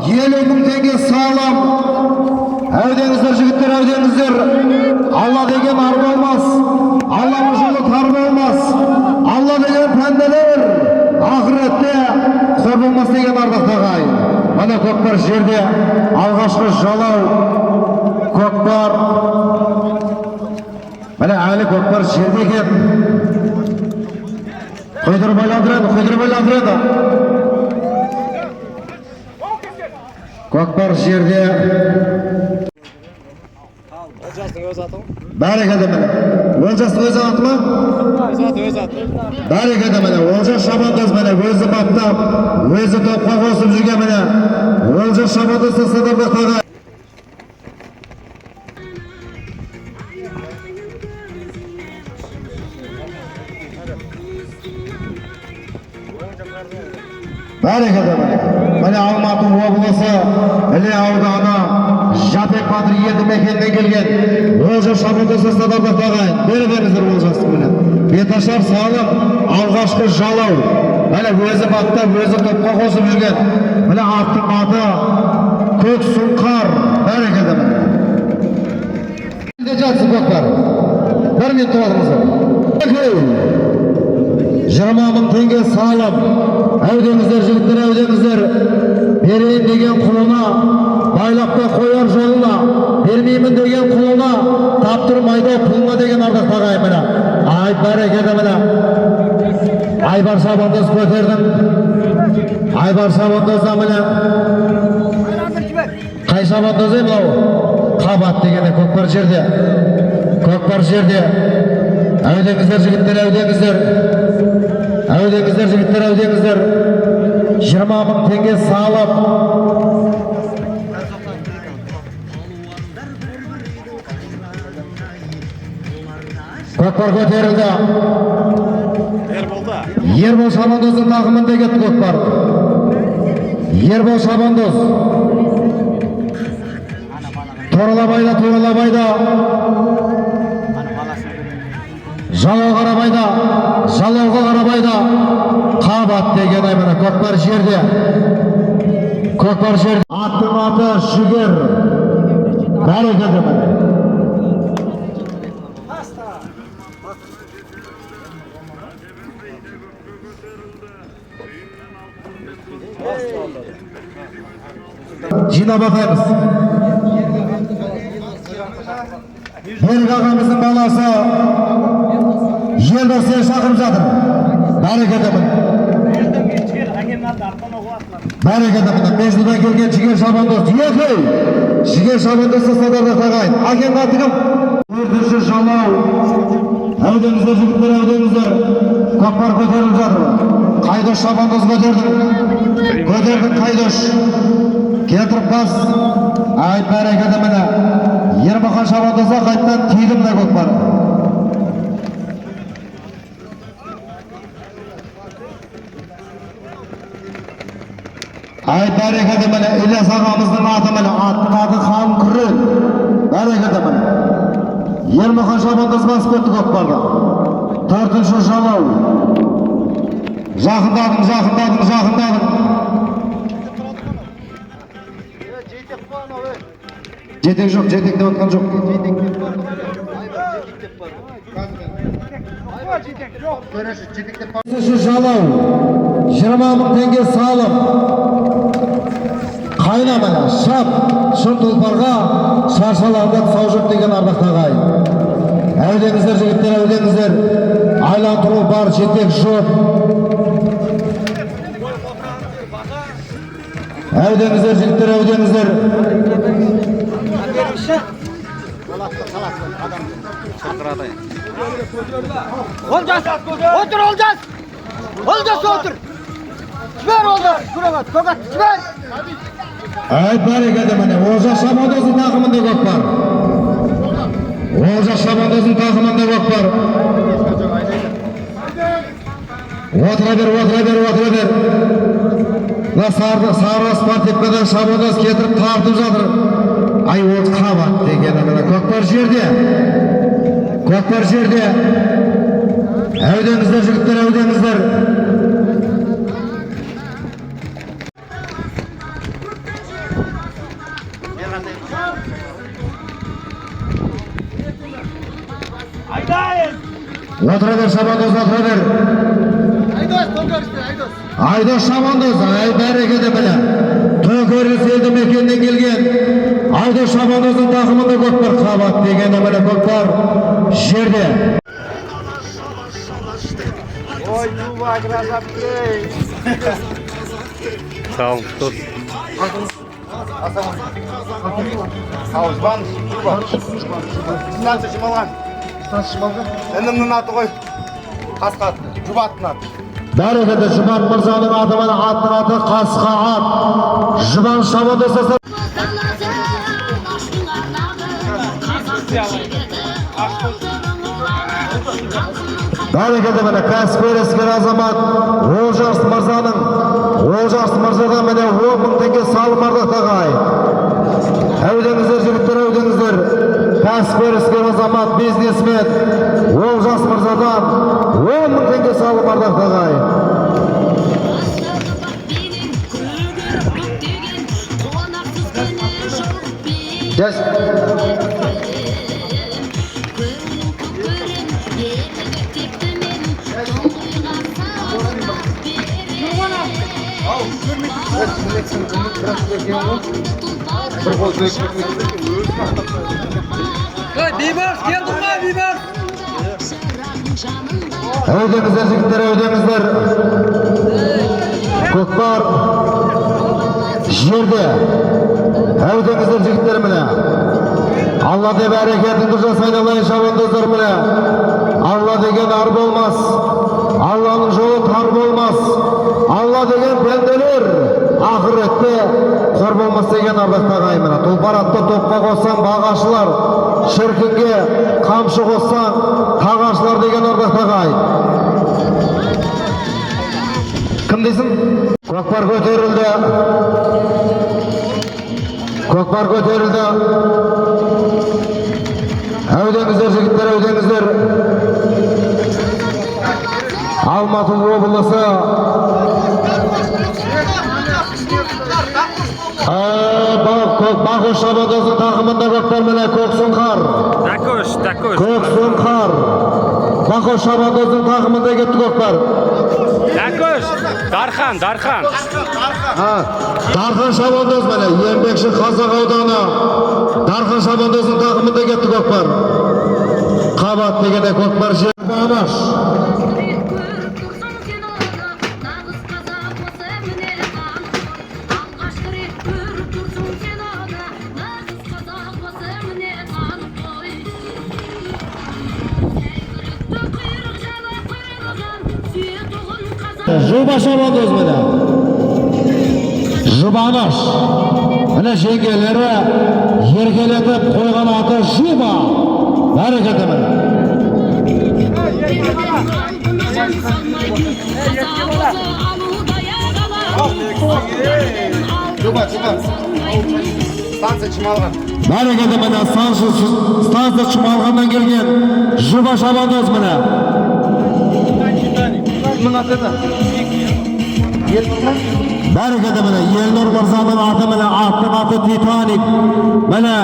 50 000 tenge sağlam. Әудеңіздер, жігіттер, әудеңіздер. Алла деген ар болмас. Алланың жолы тар болмас. Алла деген пәнделер ақыретте қор болмас деген ардақтағы ағайын. Міне көкпар жерде алғашқы жалау көкпар. Міне әлі көкпар жерде екен. Қойдырып ойландырады. Көкпар жерде. Олжастың өз аты ма? Бәрекелді міне. Олжастың өз аты ма? Өз аты. Бәрекелді міне. Олжас Шабандоз міне өзі баптап, өзі топқа қосып жүрген міне. Олжас Шабандоз садырдықтағы. Бәрекелді міне. Міне Алматы облысы Іле ауданы Жапек Батыр елді мекенінен келген Олжас Шабандоз садырдықтағы. Беріңіздер Олжасты міне. Беташар салып, алғашқы жалау. Міне өзі баптап, өзі топқа қосып жүрген. Міне аттың аты Көк Сұңқар. Бәрекелді міне. Жатсы көкпар. 1 минут тұрыңыздар. 20 000 теңге салып, әудеңіздер, жігіттер, әудеңіздер. Берейін деген құлына, байлапта қояр жолына, бермеймін деген құлына, таптырмайды пұлына деген ардақтағы аймына. Ай, бәрекелді міне. Айбар Шабандоз көтердің. Айбар Шабандозда міне. Қай Шабандоз мынау? Қабат дегені көкпар жерде. Көкпар жерде. Әудеңіздер, жігіттер, әудеңіздер. Әудеңіздер, жігіттер, әудеңіздер. 20 000 теңге салып. Көкпар көтерілді. Ербол Шабандоздың тақымында кетті көкпар. Ербол Шабандоз. Туралабайда. Жалауға қарабайда. Қабат деген аймана көкпар жерде. Аттың аты Жүгер. Бәрекелді міне. Жинап атаймыз. Берік ағамыздың баласы Елбасыны шақырып жатыр. Бәрекелді міне. Междудан келген Жігер Шабандоз. Жігер Шабандозды садырдықтағы ағайын. Акен аты кім? 4-ші жалау. Әудеңіздер, жігіттер, әудеңіздер. Көкпар көтеріліп жатыр. Қайдош Шабандоз көтердің Қайдош. Кетіріп бас. Ай, бәрекелді міне. Ермахан Шабандозға қайттан тиді міне көкпар. Ай, бәрекелді міне. Ілияс ағамыздың аты міне. Аттың аты Хан Күрел. Бәрекелді міне. Ермахан Шабандоз басып кетті көкпарда. 4-ші жалау. Жақындадың. Жетек жоқ, жетек деп отқан жоқ. 4-ші жалау. 20 000 теңге салып. Қайна міне, шап, шын тұлпарға, шаршалардан сау жүр деген ардақтағы ағайын. Әудеңіздер, жігіттер, әудеңіздер. Айландыру бар, жетек жоқ. Әудеңіздер, жігіттер, әудеңіздер. Олжас, отыр. Жібер Олжас, көкат, жібер. Ай, бәрекелді міне. Олжас Шабандоздың тақымында көкпар. Отыра бер. Сары спартиппеден Шабандоз кетіріп тартып жатыр. Ай, ол Қабат деген көкпар жерде. Әудеңіздер, жігіттер, әудеңіздер. Otura ver Şabandoz, otura ver. Aydos, To'kar işte, Aydos. Aydos Şabandoz, ay bereketi bile. To'körüs eldi mekenden kelgen. Aydos Şabandoz'un takımında Gökbar Kabat degende bile Gökbar jerde. Oy, Tuba, krasavчик. Sağ ol. Dur. Ауызбан, Туба. Станция Шымалған. Інімнің аты ғой. Қасқа аты, Жұбаттың аты. Bereketi Жұбан Мырзаның аты бile аттың аты Қасқа ат. Жұбан Şabandoz esa bereketi bile Kasper esker azamat Oljas Mırzadan bile 10.000 tenge salım ardaqtagay. Evdenizler jigitler, evdenizler. Kasper esker azamat biznesmen Oljas Mırzadan 10.000 tenge salım ardaqtagay. Yes. Бейбаш, келдің ба, Бейбаш? Evdenizler jigitler, evdenizler. Gökbar jerde. Evdenizler jigitler mine. Allah de bereketini jasayın Allah'ın Şabandozlar mine. Allah degen arb olmaz. Allah'ın jolu tarb olmaz. Allah degen pendeler ahirette kor bolmaz degen ardaqtagay mine. Tulparatda topqa koşsan bağaşlar, şirkinge kamşı koşsan tağaşlar degen ardaqtagay. Kim deysin? Gökbar köterildi. Gökbar köterildi. Evdenizler jigitler, evdenizler. Almatı oblası. Bakış Şabandoz'un takımında Gökbar mene Köksunkar. Takoş. Köksunkar. Bakış Şabandoz'un takımında gitti Gökbar. Takoş. Darxan. Darxan Şabandoz mene Yenbekşi Kazak Audanı. Darxan Şabandoz'un takımında gitti Gökbar. Kabat degende Gökbar Bağnaş. Жұба Şabandoz mene. Жұбаныш. Mene jengeleri yergeletip koygan atı Жұба. Bereketi mene. Жұба. Станция Шымалған. Bereketi mene stansiya Çumalgan'dan gelgen Жұба Şabandoz mene. Кімнің аты еді? Bereketi mene Yelnur Mırza'nın atı mene attın atı Titanic. Mene